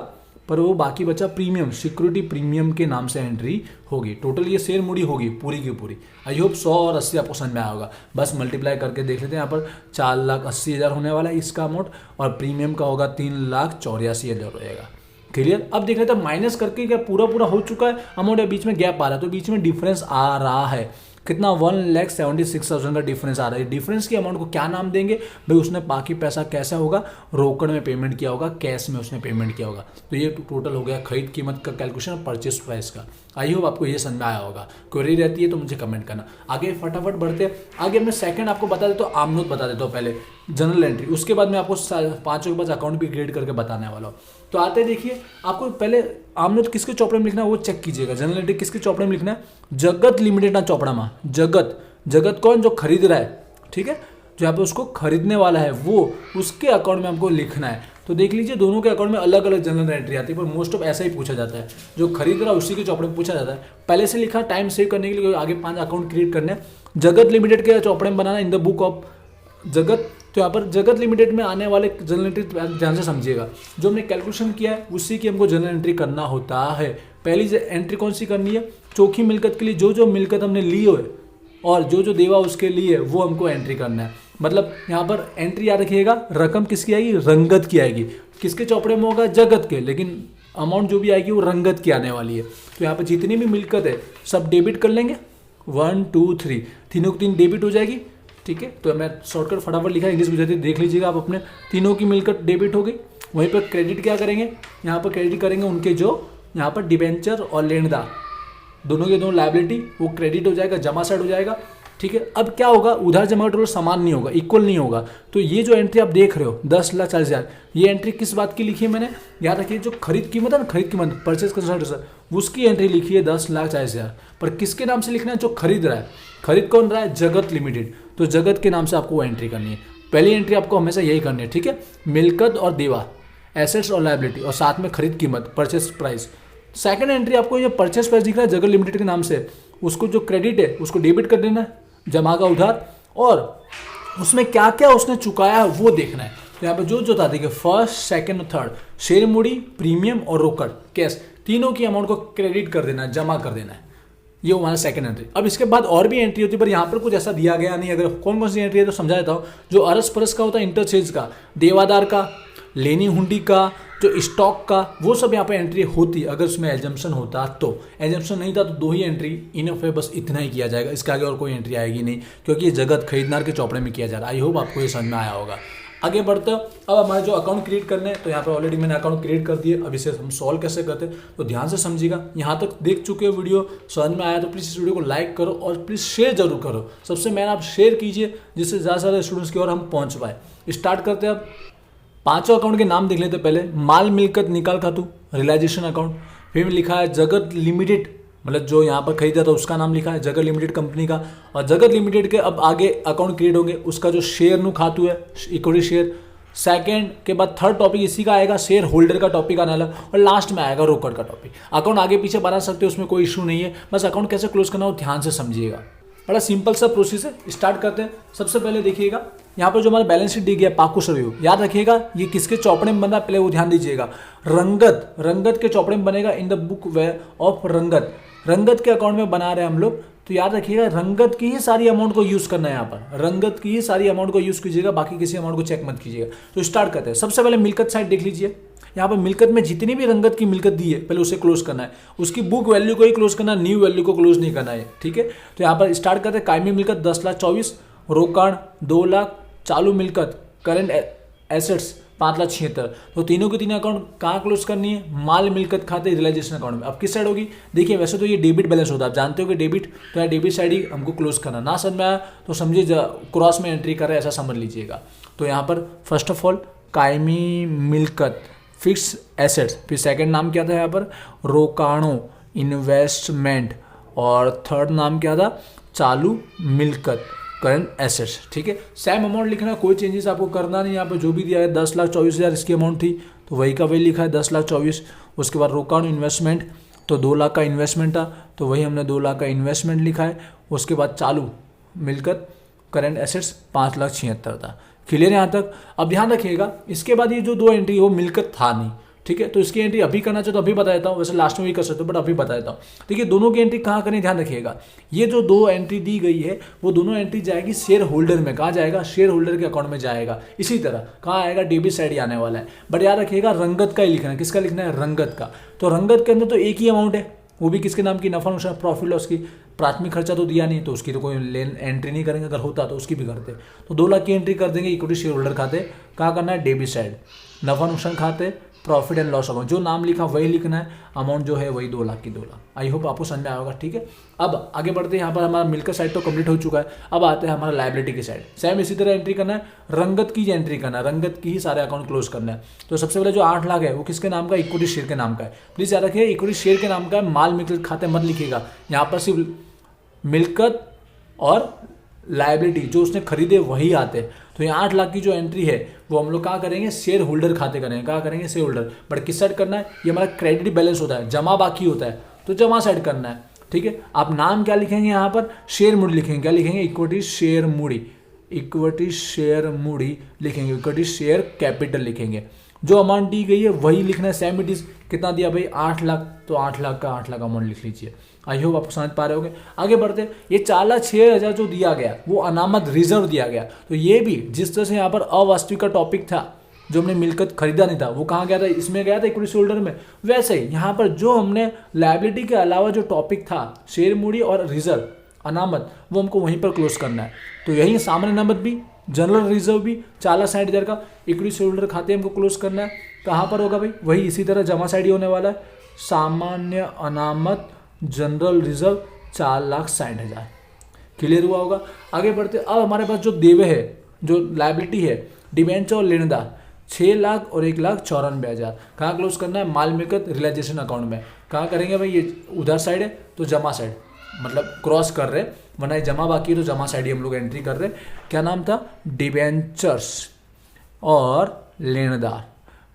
पर वो बाकी बचा प्रीमियम, सिक्योरिटी प्रीमियम के नाम से एंट्री होगी। टोटल ये शेयर मूडी होगी पूरी की पूरी। आई होप 100 और 80 आपको समझ में आया होगा। बस मल्टीप्लाई करके देख लेते हैं, यहाँ पर 4,80,000 होने वाला है इसका अमाउंट, और प्रीमियम का होगा 3,84,000 रहेगा। क्लियर। अब देख लेते हैं माइनस करके क्या पूरा हो चुका है अमाउंट, या बीच में गैप आ रहा है, तो बीच में डिफरेंस आ रहा है कितना, 1,76,000 का डिफरेंस आ रहा है। डिफरेंस की अमाउंट को क्या नाम देंगे भाई, उसने बाकी पैसा कैसा होगा, रोकड़ में पेमेंट किया होगा, कैश में उसने पेमेंट किया होगा। तो ये टोटल हो गया खरीद कीमत का कैलकुलेशन और परचेस प्राइस का। आई होप आपको ये समझ में आया होगा। क्वेरी रहती है तो मुझे कमेंट करना। आगे फटाफट बढ़ते हैं आगे। मैं सेकंड आपको बता देता हूँ, आमनोट बता देता हूँ पहले, जनरल एंट्री, उसके बाद मैं आपको 5 के पास अकाउंट भी क्रिएट करके बताने वाला हूँ। तो आते देखिए, आपको पहले आमनोट किसके चौपड़े में लिखना है वो चेक कीजिएगा। जनरल एंट्री किसके चौपड़े में लिखना है, जगत लिमिटेड ना चौपड़ा में। जगत कौन, जो खरीद रहा है, ठीक है, जो यहाँ पे उसको खरीदने वाला है वो, उसके अकाउंट में हमको लिखना है। तो देख लीजिए दोनों के अकाउंट में अलग अलग जनरल एंट्री आती है, पर मोस्ट ऑफ ऐसा ही पूछा जाता है, जो खरीद रहा है उसी के चौपड़े में पूछा जाता है। पहले से लिखा, टाइम सेव करने के लिए आगे 5 अकाउंट क्रिएट करने। जगत लिमिटेड के चौपड़े में बनाना इन द बुक ऑफ जगत। तो यहाँ पर जगत लिमिटेड में आने वाले जनरल एंट्री ध्यान से समझिएगा, जो हमने कैलकुलेशन किया है उसी की हमको जनरल एंट्री करना होता है। पहली एंट्री कौन सी करनी है, चौखी मिलकत के लिए जो मिलकत हमने ली हो और जो देवा उसके लिए वो हमको एंट्री करना है। मतलब यहाँ पर एंट्री याद रखिएगा, रकम किसकी आएगी, रंगत की आएगी। किसके चौपड़े में होगा, जगत के, लेकिन अमाउंट जो भी आएगी वो रंगत की आने वाली है। तो यहाँ पर जितनी भी मिलकत है सब डेबिट कर लेंगे, 1 2 3, तीनों की 3 डेबिट हो जाएगी। ठीक है, तो मैं शॉर्टकट फटाफट लिखा इंग्लिश गुजराती देख लीजिएगा आप अपने। तीनों की मिलकत डेबिट हो गई। वहीं पर क्रेडिट क्या करेंगे, यहाँ पर क्रेडिट करेंगे उनके जो यहाँ पर डिबेंचर और लेनदार, दोनों के दोनों लायबिलिटी, वो क्रेडिट हो जाएगा, जमा साइड हो जाएगा। ठीक है, अब क्या होगा, उधार जमा टोटल समान नहीं होगा, इक्वल नहीं होगा। तो ये जो एंट्री आप देख रहे हो 10,40,000, ये एंट्री किस बात की लिखी है मैंने, याद रखिए जो खरीद कीमत है ना, खरीद कीमत परचेज कंसल्टेंट उसकी एंट्री लिखी है 10,40,000। पर किसके नाम से लिखना है, जो खरीद रहा है। खरीद कौन रहा है, जगत लिमिटेड। तो जगत के नाम से आपको वो एंट्री करनी है। पहली एंट्री आपको हमेशा यही करनी है। ठीक है, मिलकत और देवा, एसेट्स और लायबिलिटी, और साथ में खरीद कीमत, परचेस प्राइस। सेकंड एंट्री आपको ये परचेस प्राइस दिख रहा है जगत लिमिटेड के नाम से, उसको जो क्रेडिट है उसको डेबिट कर देना है, जमा का उधार, और उसमें क्या क्या उसने चुकाया है वो देखना है। तो यहाँ पे जो बता देंगे फर्स्ट, सेकंड और थर्ड, शेयर मूडी, प्रीमियम और रोकड़ कैश, तीनों की अमाउंट को क्रेडिट कर देना है, जमा कर देना है। ये हमारा सेकंड एंट्री। अब इसके बाद और भी एंट्री होती है, पर यहाँ पर कुछ ऐसा दिया गया नहीं। अगर कौन सी एंट्री है तो समझा देता हूँ। जो अरस परस का होता है, इंटरचेंज का, देवादार का, लेनी हुंडी का, जो स्टॉक का, वो सब यहाँ पे एंट्री होती अगर उसमें एजम्पशन होता तो। एजम्पशन नहीं था तो 2 ही एंट्री इनफ है, बस इतना ही किया जाएगा, इसके आगे और कोई एंट्री आएगी नहीं, क्योंकि ये जगत खरीददार के चौपड़े में किया जा रहा है। आई होप आपको ये समझ में आया होगा। आगे बढ़ते हो, अब हमारे जो अकाउंट क्रिएट करने हैं, तो यहाँ पे ऑलरेडी मैंने अकाउंट क्रिएट कर दिए। अब इसे हम सॉल्व कैसे करते हैं तो ध्यान से समझिएगा। यहाँ तक देख चुके हो वीडियो, समझ में आया तो प्लीज़ इस वीडियो को लाइक करो और प्लीज़ शेयर जरूर करो। सबसे मेन आप शेयर कीजिए, जिससे ज़्यादा से ज़्यादा स्टूडेंट्स की ओर हम पहुँच पाए। स्टार्ट करते हैं अब। 5 अकाउंट के नाम देख लेते हैं। पहले माल मिलकत निकाल खातू, रियलाइजेशन अकाउंट। फिर लिखा है जगत लिमिटेड, मतलब जो यहाँ पर खरीदा था उसका नाम लिखा है, जगत लिमिटेड कंपनी का। और जगत लिमिटेड के अब आगे अकाउंट क्रिएट होंगे, उसका जो शेयर नु खातू है, इक्विटी शेयर। सेकंड के बाद थर्ड टॉपिक इसी का आएगा, शेयर होल्डर का टॉपिक आने वाला, और लास्ट में आएगा रोकड़ का टॉपिक। अकाउंट आगे पीछे बना सकते हो, उसमें कोई इशू नहीं है। बस अकाउंट कैसे क्लोज करना हो ध्यान से समझिएगा, बड़ा सिंपल सा प्रोसेस है। स्टार्ट करते हैं। सबसे पहले देखिएगा यहाँ पर जो हमारा बैलेंस शीट दी गया पाकू सरयू, याद रखिएगा ये किसके चौपड़े में बना है, पहले वो ध्यान दीजिएगा। रंगत, रंगत के चौपड़े में बनेगा in the book way of रंगत, रंगत के अकाउंट में बना रहे हैं हम लोग, तो याद रखिएगा रंगत की ही सारी अमाउंट को यूज करना है यहाँ पर, रंगत की ही सारी अमाउंट को यूज कीजिएगा, बाकी किसी अमाउंट को चेक मत कीजिएगा। तो स्टार्ट करते हैं। सबसे पहले मिल्कत साइड देख लीजिए, यहाँ पर मिल्कत में जितनी भी रंगत की मिल्कत दी है पहले उसे क्लोज करना है, उसकी बुक वैल्यू को ही क्लोज करना है, न्यू वैल्यू को क्लोज नहीं करना है, ठीक है। तो यहाँ पर स्टार्ट करते हैं। कायमी मिल्कत 10,24,000, रोकाण 2 लाख, चालू मिल्कत करेंट एसेट्स 5,76,000, तो तीनों के तीनों अकाउंट कहाँ क्लोज करनी है, माल मिल्कत खाते रियलाइजेशन अकाउंट में। अब किस साइड होगी, देखिए वैसे तो ये डेबिट बैलेंस होता है, आप जानते हो कि डेबिट, तो यहाँ डेबिट साइड ही हमको क्लोज करना। ना समझ में आया तो समझिए क्रॉस में एंट्री कर रहे हैं, ऐसा समझ लीजिएगा। तो यहाँ पर फर्स्ट ऑफ ऑल कायमी मिल्कत फिक्स एसेट्स, फिर सेकंड नाम क्या था यहाँ पर, रोकाणों इन्वेस्टमेंट, और थर्ड नाम क्या था, चालू मिल्कत करंट एसेट्स, ठीक है। सेम अमाउंट लिखना, कोई चेंजेस आपको करना नहीं। यहाँ पर जो भी दिया है 10,24,000 इसकी अमाउंट थी, तो वही का वही लिखा है 10,24,000। उसके बाद रोकाणु इन्वेस्टमेंट, तो 2 लाख का इन्वेस्टमेंट था, तो वही हमने 2 लाख का इन्वेस्टमेंट लिखा है। उसके बाद चालू मिल्कत करंट एसेट्स 5,76,000 था। क्लियर यहाँ तक। अब ध्यान रखिएगा इसके बाद ये जो 2 एंट्री वो मिल्कत था नहीं, ठीक है। तो इसकी एंट्री अभी करना चाहो तो अभी बता देता हूँ, वैसे लास्ट में भी कर सकते हो बट अभी बता देता हूँ। देखिए दोनों की एंट्री कहाँ करें, ध्यान रखिएगा। ये जो 2 एंट्री दी गई है वो दोनों एंट्री जाएगी शेयर होल्डर में, कहाँ जाएगा, शेयर होल्डर के अकाउंट में जाएगा। इसी तरह कहाँ आएगा, डेबिट साइड ही आने वाला है। बट याद रखिएगा रंगत का ही लिखना है, किसका लिखना है, रंगत का। तो रंगत के अंदर तो एक ही अमाउंट है, वो भी किसके नाम की, नफा नुकसान प्रॉफिट लॉस की। प्राथमिक खर्चा तो दिया नहीं, तो उसकी तो कोई एंट्री नहीं करेंगे, अगर होता तो उसकी भी करते। तो 2 लाख की एंट्री कर देंगे इक्विटी शेयर होल्डर खाते, कहाँ करना है, डेबिट साइड। नफा नुकसान खाते, प्रॉफिट एंड लॉस अकाउंट, जो नाम लिखा वही लिखना है, अमाउंट जो है वही 2 लाख की 2 लाख। आई होप आपको समझ में आया होगा, ठीक है। अब आगे बढ़ते हैं। यहाँ पर हमारा मिल्कत साइड तो कंप्लीट हो चुका है, अब आते हैं हमारा लायबिलिटी की साइड। सेम इसी तरह एंट्री करना है, रंगत की एंट्री करना है, रंगत की ही सारे अकाउंट क्लोज करना है। तो सबसे पहले जो 8 लाख है वो किसके नाम का, इक्विटी शेयर के नाम का है। प्लीज याद रखिए इक्विटी शेयर के नाम का है, माल मिल्कत खाते मत लिखिएगा। यहाँ पर सिर्फ मिल्कत और लायबिलिटी जो उसने खरीदे वही आते हैं। तो यहाँ 8 लाख की जो एंट्री है वो हम लोग कहाँ करेंगे, शेयर होल्डर खाते करेंगे, कहाँ करेंगे, शेयर होल्डर। बट किस साइड करना है, ये हमारा क्रेडिट बैलेंस होता है, जमा बाकी होता है, तो जमा साइड करना है, ठीक है। आप नाम क्या लिखेंगे यहाँ पर, शेयर मूडी लिखेंगे, क्या लिखेंगे, equity share Moody, equity share Moody लिखेंगे, इक्विटी शेयर कैपिटल लिखेंगे। जो अमाउंट दी गई है वही लिखना है। सेम इट इज कितना दिया भाई, 8 लाख, तो 8 लाख का 8 लाख अमाउंट लिख लीजिए। आई होप आप समझ पा रहे होगे। आगे बढ़ते, ये 4,06,000 जो दिया गया वो अनामत रिजर्व दिया गया। तो ये भी जिस तरह से यहाँ पर अवास्तविक का टॉपिक था, जो हमने मिल्कत खरीदा नहीं था, वो कहाँ गया था, इसमें गया था इक्विटी शेयर होल्डर में। वैसे ही यहाँ पर जो हमने लायबिलिटी के अलावा जो टॉपिक था, शेयर मूडी और रिजर्व अनामत, वो हमको वहीं पर क्लोज करना है। तो यही सामान्य अनामत भी, जनरल रिजर्व भी 4,60,000 का इक्विटी शेयर होल्डर खाते हमको क्लोज करना है। कहाँ पर होगा भाई, वही इसी तरह जमा साइड ही होने वाला है। सामान्य अनामत जनरल रिजर्व 4,60,000। क्लियर हुआ होगा। आगे बढ़ते, अब हमारे पास जो देवे है, जो लायबिलिटी है, डिबेंचर और लेनदार 6 लाख और 1,94,000 कहाँ क्लोज करना है, माल मिल्कत रियलाइजेशन अकाउंट में। कहाँ करेंगे भाई, ये उधर साइड है तो जमा साइड, मतलब क्रॉस कर रहे, वरना जमा बाकी है तो जमा साइड ही हम लोग एंट्री कर रहे। क्या नाम था, डिबेंचर्स और लेनदार,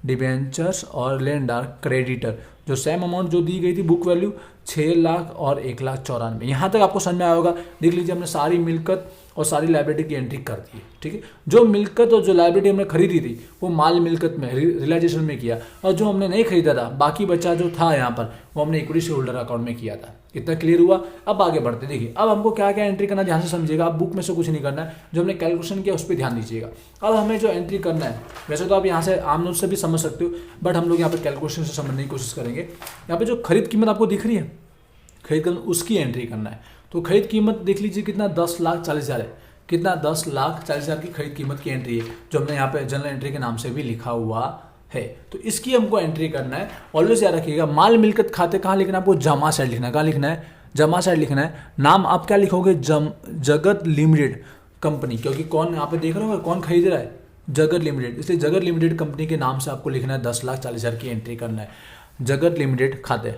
डिबेंचर्स और लेनदार क्रेडिटर। जो सेम अमाउंट जो दी गई थी बुक वैल्यू 6 लाख और 1,94,000। यहाँ तक आपको समझ में आया होगा। देख लीजिए हमने सारी मिल्कत और सारी लायबिलिटी की एंट्री कर दी है, ठीक है। जो मिल्कत और जो लायबिलिटी हमने खरीदी थी वो माल मिल्कत में रियलाइजेशन में किया, और जो हमने नहीं खरीदा था बाकी बचा जो था यहाँ पर वो हमने इक्विटी शेयर होल्डर अकाउंट में किया था। इतना क्लियर हुआ। अब आगे बढ़ते, देखिए अब हमको क्या क्या एंट्री करना, ध्यान से समझिएगा। आप बुक में से कुछ नहीं करना है, जो हमने कैलकुलेशन किया उस पर ध्यान दीजिएगा। अब हमें जो एंट्री करना है, वैसे तो आप यहाँ से आम नोट से भी समझ सकते हो, बट हम लोग यहाँ पर कैलकुलेशन से समझने की कोशिश करेंगे। यहाँ पे जो खरीद कीमत आपको दिख रही है, खरीद कीमत उसकी एंट्री करना है। तो खरीद कीमत देख लीजिए कितना, 10,40,000 है। कितना, 10,40,000 की खरीद कीमत की एंट्री है, जो हमने यहाँ पे जनरल एंट्री के नाम से भी लिखा हुआ है। तो इसकी हमको एंट्री करना है। ऑलवेज याद रखिएगा, माल मिल्कत खाते कहाँ लिखना है आपको, जमा साइड लिखना है। कहाँ लिखना है, जमा साइड लिखना है। नाम आप क्या लिखोगे, जगत लिमिटेड कंपनी, क्योंकि कौन यहाँ पे देख रहे हो, कौन खरीद रहा है, जगत लिमिटेड, इसलिए जगत लिमिटेड कंपनी के नाम से आपको लिखना है। 10,40,000 की एंट्री करना है, जगत लिमिटेड खाते,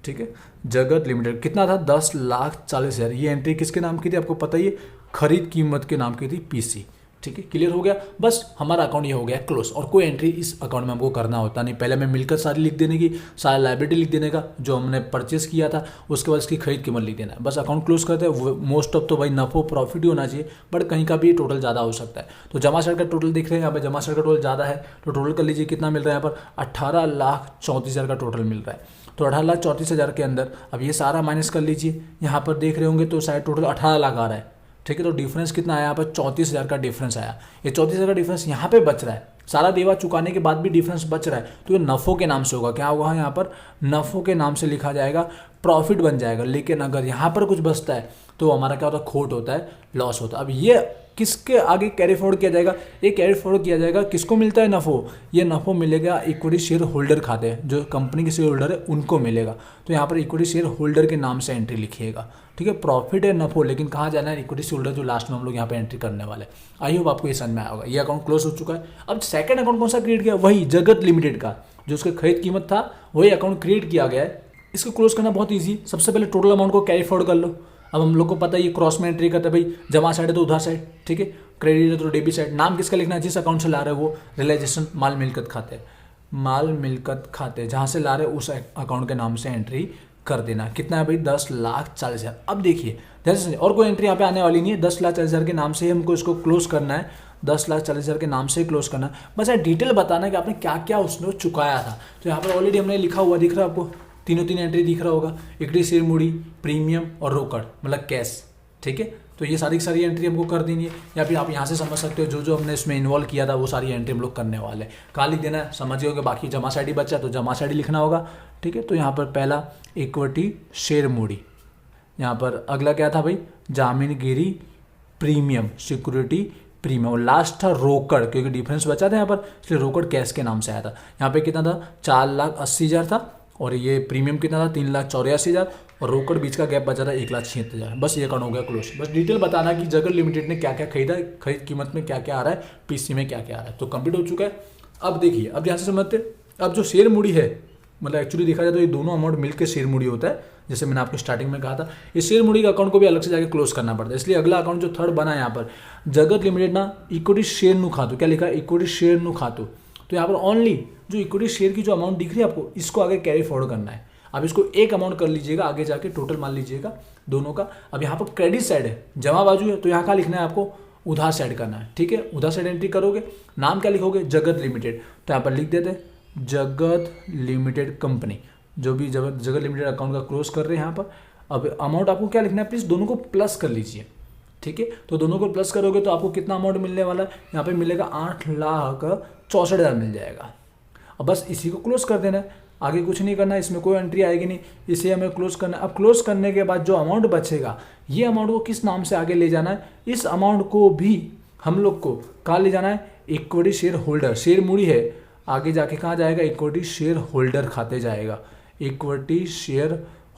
ठीक है। जगत लिमिटेड कितना था, 10,40,000। ये एंट्री किसके नाम की थी आपको पता ही है, खरीद कीमत के नाम की थी, पीसी, ठीक है, क्लियर हो गया। बस हमारा अकाउंट ये हो गया क्लोज, और कोई एंट्री इस अकाउंट में हमको करना होता नहीं। पहले हमें मिलकर सारी लिख देने की, सारा लाइबिलिटी लिख देने का जो हमने परचेस किया था, उसके बाद इसकी खरीद कीमत लिख देना है, बस अकाउंट क्लोज करते हैं। मोस्ट ऑफ तो भाई नफो प्रॉफिट ही होना चाहिए, बट कहीं का भी टोटल ज़्यादा हो सकता है। तो जमा शेयर का टोटल देख रहे हैं यहाँ पे, जमा शेयर का टोटल ज़्यादा है, तो टोटल कर लीजिए कितना मिल रहा है यहाँ पर 18,34,000 का टोटल मिल रहा है। तो 18,34,000 के अंदर अब ये सारा माइनस कर लीजिए, यहाँ पर देख रहे होंगे तो शायद टोटल 18 लाख आ रहा है, ठीक है। तो डिफरेंस कितना आया यहाँ पर 34,000 का डिफरेंस आया। ये 34,000 का डिफरेंस यहाँ पे बच रहा है, सारा देवा चुकाने के बाद भी डिफरेंस बच रहा है, तो ये नफ़ो के नाम से होगा। क्या होगा यहाँ पर, नफ़ो के नाम से लिखा जाएगा, प्रॉफिट बन जाएगा। लेकिन अगर यहाँ पर कुछ बचता है तो हमारा क्या होता है, खोट होता है, लॉस होता है। अब ये किसके आगे कैरी फॉरवर्ड किया जाएगा, ये कैरी फॉरवर्ड किया जाएगा, किसको मिलता है नफ़ो, ये नफ़ो मिलेगा इक्विटी शेयर होल्डर खाते हैं, जो कंपनी के शेयर होल्डर है उनको मिलेगा। तो यहाँ पर इक्विटी शेयर होल्डर के नाम से एंट्री लिखिएगा, ठीक है। प्रॉफिट है नफ़ो, लेकिन कहाँ जाना है, इक्विटी शेयर होल्डर जो लास्ट में हम लोग यहाँ पे एंट्री करने वाले। आई होप आपको ये समझ में आया होगा। ये अकाउंट क्लोज हो चुका है। अब सेकंड अकाउंट कौन सा क्रिएट किया, वही जगत लिमिटेड का, जो उसका खरीद कीमत था वही अकाउंट क्रिएट किया गया है। इसको क्लोज करना बहुत ईजी, सबसे पहले टोटल अमाउंट को कैरी फॉरवर्ड कर लो। अब हम लोग को पता है ये क्रॉस में एंट्री करता है भाई, जमा साइड है तो उधार साइड, ठीक है, क्रेडिट है तो डेबिट साइड। नाम किसका लिखना है, जिस अकाउंट से ला रहे हो वो रियलाइजेशन माल मिलकत खाते, माल मिलकत खाते जहाँ से ला रहे हो उस अकाउंट के नाम से एंट्री कर देना। कितना है भाई, 10,40,000। अब देखिए जैसे और कोई एंट्री यहाँ पे आने वाली नहीं है, 10,40,000 के नाम से हमको इसको क्लोज करना है, 10,40,000 के नाम से क्लोज करना है। बस यार डिटेल बताना है कि आपने क्या क्या उसमें चुकाया था। तो यहाँ पर ऑलरेडी हमने लिखा हुआ दिख रहा है आपको, तीन एंट्री दिख रहा होगा, इक्विटी शेयर मूड़ी, प्रीमियम और रोकड़ मतलब कैश, ठीक है। तो ये सारी की सारी एंट्री हमको कर देनी है, या फिर आप यहाँ से समझ सकते हो जो जो हमने इसमें इन्वॉल्व किया था वो सारी एंट्री हम लोग करने वाले। कहाँ लिख देना है समझ गए, बाकी जमा साइड ही बचा तो जमा साइड ही लिखना होगा, ठीक है। तो यहाँ पर पहला इक्विटी शेयर मूड़ी, यहाँ पर अगला क्या था भाई, जामीनगिरी प्रीमियम, सिक्योरिटी प्रीमियम, और लास्ट था रोकड़, क्योंकि डिफरेंस बचा था यहाँ पर इसलिए रोकड़ कैश के नाम से आया था। यहाँ पे कितना था, 4,80,000 था, और ये प्रीमियम कितना था, 3,84,000, और रोकड़ बीच का गैप बचा था 1,76,000। बस ये अकाउंट हो गया क्लोज। बस डिटेल बताना कि जगत लिमिटेड ने क्या क्या खरीदा, खरीद कीमत में क्या क्या आ रहा है, पीसी में क्या क्या आ रहा है। तो कंप्लीट हो चुका है। अब देखिए, अब यहाँ से समझते, अब जो शेयर मूड़ी है, मतलब एक्चुअली देखा जाए तो ये दोनों अमाउंट मिलकर शेयर मूड़ी होता है, जैसे मैंने आपको स्टार्टिंग में कहा था। इस शेयर मूड़ी का अकाउंट को भी अलग से जाकर क्लोज करना पड़ता है, इसलिए अगला अकाउंट जो थर्ड बना है यहाँ पर, जगत लिमिटेड ना इक्विटी शेयर नु खातू, क्या लिखा है, इक्विटी शेयर नु खातू। तो यहाँ पर ओनली जो इक्विटी शेयर की जो अमाउंट दिख रही है आपको, इसको आगे कैरी फॉरवर्ड करना है। अब इसको एक अमाउंट कर लीजिएगा, आगे जाके टोटल मान लीजिएगा दोनों का। अब यहाँ पर क्रेडिट साइड है, जमा बाजू है, तो यहाँ का लिखना है आपको, उधार साइड करना है, ठीक है। उधार साइड एंट्री करोगे, नाम क्या लिखोगे, जगत लिमिटेड, तो यहाँ पर लिख देते जगत लिमिटेड कंपनी, जो भी जगत लिमिटेड अकाउंट का क्लोज कर रहे हैं यहाँ पर। अब अमाउंट आपको क्या लिखना है, प्लीज दोनों को प्लस कर लीजिए, ठीक है। तो दोनों को प्लस करोगे तो आपको कितना अमाउंट मिलने वाला है, यहाँ पे मिलेगा 8,64,000 मिल जाएगा। अब बस इसी को क्लोज कर देना है, आगे कुछ नहीं करना है, इसमें कोई एंट्री आएगी नहीं, इसे हमें क्लोज करना है। अब क्लोज करने के बाद जो अमाउंट बचेगा, ये अमाउंट को किस नाम से आगे ले जाना है, इस अमाउंट को भी हम लोग को कहाँ ले जाना है, इक्विटी शेयर होल्डर, शेयर मूड़ी है, आगे जाके कहाँ जाएगा, इक्विटी शेयर होल्डर खाते जाएगा, इक्विटी शेयर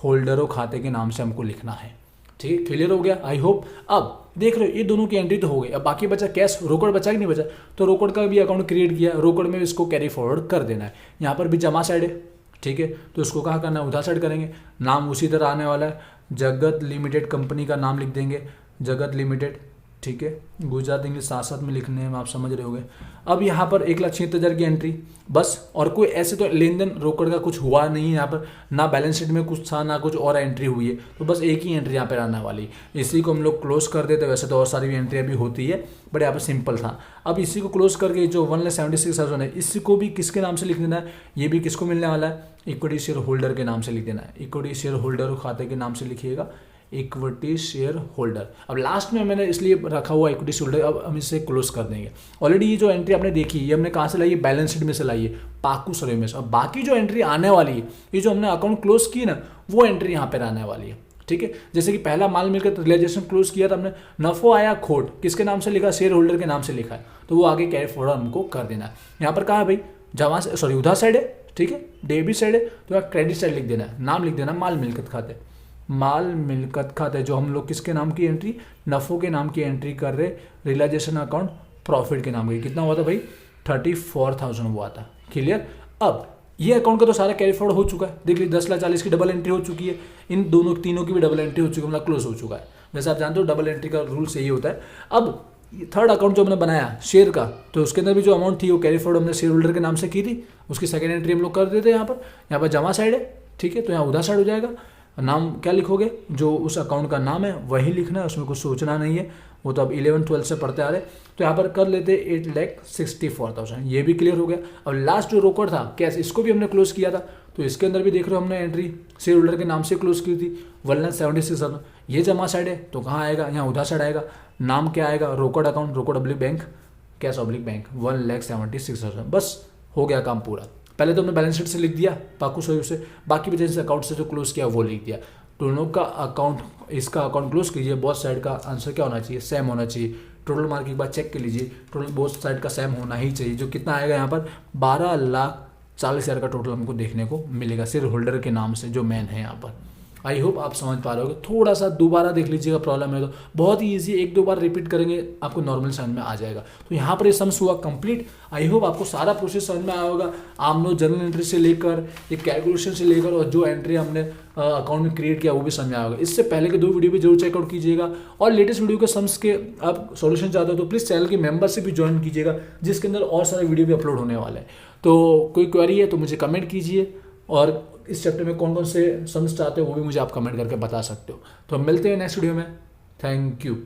होल्डरों खाते के नाम से हमको लिखना है, ठीक है। क्लियर हो गया, आई होप। अब देख रहे हो ये दोनों की एंट्री तो हो गई, अब बाकी बचा कैश, रोकड़ बचा कि नहीं बचा, तो रोकड़ का भी अकाउंट क्रिएट किया, रोकड़ में इसको कैरी फॉरवर्ड कर देना है। यहाँ पर भी जमा साइड है, ठीक है, तो इसको कहाँ करना है, उधार साइड करेंगे। नाम उसी तरह आने वाला है, जगत लिमिटेड कंपनी का नाम लिख देंगे, जगत लिमिटेड, ठीक है। गुजरात इंग्लिश साथ साथ में लिखने हैं, आप समझ रहे होंगे। अब यहाँ पर 1,76,000 की एंट्री बस, और कोई ऐसे तो लेन देन रोकड़ का कुछ हुआ नहीं है यहाँ पर, ना बैलेंस शीट में कुछ था ना कुछ और एंट्री हुई है, तो बस एक ही एंट्री यहाँ पर आने वाली, इसी को हम लोग क्लोज कर देते। वैसे तो और सारी भी एंट्री अभी होती है, बट यहाँ पर सिंपल था। अब इसी को क्लोज करके जो 1,76,000 है, इसी को भी किसके नाम से लिख देना है, ये भी किसको मिलने वाला है, इक्विटी शेयर होल्डर के नाम से लिख देना है, इक्विटी शेयर होल्डर खाते के नाम से लिखिएगा, इक्विटी शेयर होल्डर। अब लास्ट में मैंने इसलिए रखा हुआ इक्विटी शेयर होल्डर, अब हम इसे क्लोज कर देंगे। ऑलरेडी ये जो एंट्री आपने देखी, ये हमने कहाँ से लाई है, बैलेंस शीट में से लाई है, पाकू सर्वे में से। अब बाकी जो एंट्री आने वाली है, ये जो हमने अकाउंट क्लोज की ना, वो एंट्री यहाँ पर आने वाली है, ठीक है। जैसे कि पहला माल मिलकर रियलाइजेशन क्लोज किया था हमने, नफो आया खोट किसके नाम से लिखा, शेयर होल्डर के नाम से लिखा है, तो वो आगे कैरी फॉरवर्ड हमको कर देना है। यहाँ पर कहा है भाई, जमा सॉरी उधार साइड है, ठीक है, डेबिट साइड है, तो क्रेडिट साइड लिख देना है, नाम लिख देना माल मिलकत खाते, माल मिलकत खाते, जो हम लोग किसके नाम की एंट्री, नफो के नाम की एंट्री कर रहे, रियलाइजेशन अकाउंट प्रॉफिट के नाम की। कितना हुआ था भाई, 34,000 हुआ था। क्लियर। अब ये अकाउंट का तो सारा कैरी फॉरवर्ड हो चुका है, देख लीजिए 10,40,000 की डबल एंट्री हो चुकी है, इन दोनों तीनों की भी डबल एंट्री हो चुकी है, मतलब क्लोज हो चुका है। जैसे आप जानते हो डबल एंट्री का रूल सही होता है। अब थर्ड अकाउंट जो हमने बनाया शेयर का, तो उसके अंदर भी जो अमाउंट थी वो कैरी फॉरवर्ड हमने शेयर होल्डर के नाम से की थी, उसकी सेकंड एंट्री हम लोग कर देते हैं यहाँ पर जमा साइड है, ठीक है। तो यहाँ उधार साइड हो जाएगा, नाम क्या लिखोगे, जो उस अकाउंट का नाम है वही लिखना है, उसमें कुछ सोचना नहीं है, वो तो अब 11-12 से पढ़ते आ रहे। तो यहाँ पर कर लेते 8,64,000, ये भी क्लियर हो गया। अब लास्ट जो रोकड़ था कैश, इसको भी हमने क्लोज किया था, तो इसके अंदर भी देख रहे हो हमने एंट्री शेयर होल्डर के नाम से क्लोज की थी 1,76,000। ये जमा साइड है तो कहाँ आएगा, यहाँ उधार साइड आएगा, नाम क्या आएगा, रोकड़ अकाउंट, रोकड़ oblique bank, cash oblique bank 1,76,000। बस हो गया काम पूरा। पहले तो हमने बैलेंस शीट से लिख दिया पाकू सोयू से, बाकी भी जैसे अकाउंट से जो क्लोज किया वो लिख दिया। दोनों का अकाउंट, इसका अकाउंट क्लोज कीजिए, बोथ साइड का आंसर क्या होना चाहिए, सेम होना चाहिए। टोटल मार्क एक बार चेक कर लीजिए, टोटल बोथ साइड का सेम होना ही चाहिए। जो कितना आएगा यहाँ पर 12,40,000 का टोटल हमको देखने को मिलेगा शेयर होल्डर के नाम से, जो मेन है यहाँ पर। आई होप आप समझ पा रहे होगे, थोड़ा सा दोबारा देख लीजिएगा, प्रॉब्लम है तो बहुत ही ईजी, 1-2 बार रिपीट करेंगे आपको नॉर्मल समझ में आ जाएगा। तो यहाँ पर ये सम्स हुआ कंप्लीट। आई होप आपको सारा प्रोसेस समझ में आया होगा, आमनो जर्नल एंट्री से लेकर ये कैलकुलेशन से लेकर और जो एंट्री हमने अकाउंट में क्रिएट किया वो भी समझ में आया होगा। इससे पहले के 2 वीडियो भी जरूर चेकआउट कीजिएगा, और लेटेस्ट वीडियो के सम्स के आप सॉल्यूशन चाहते हो तो प्लीज़ चैनल की मेंबरशिप भी ज्वाइन कीजिएगा, जिसके अंदर और सारे वीडियो भी अपलोड होने वाले हैं। तो कोई क्वेरी है तो मुझे कमेंट कीजिए, और इस चैप्टर में कौन कौन से सम्स चाहते हो वो भी मुझे आप कमेंट करके बता सकते हो। तो हम मिलते हैं नेक्स्ट वीडियो में। Thank you.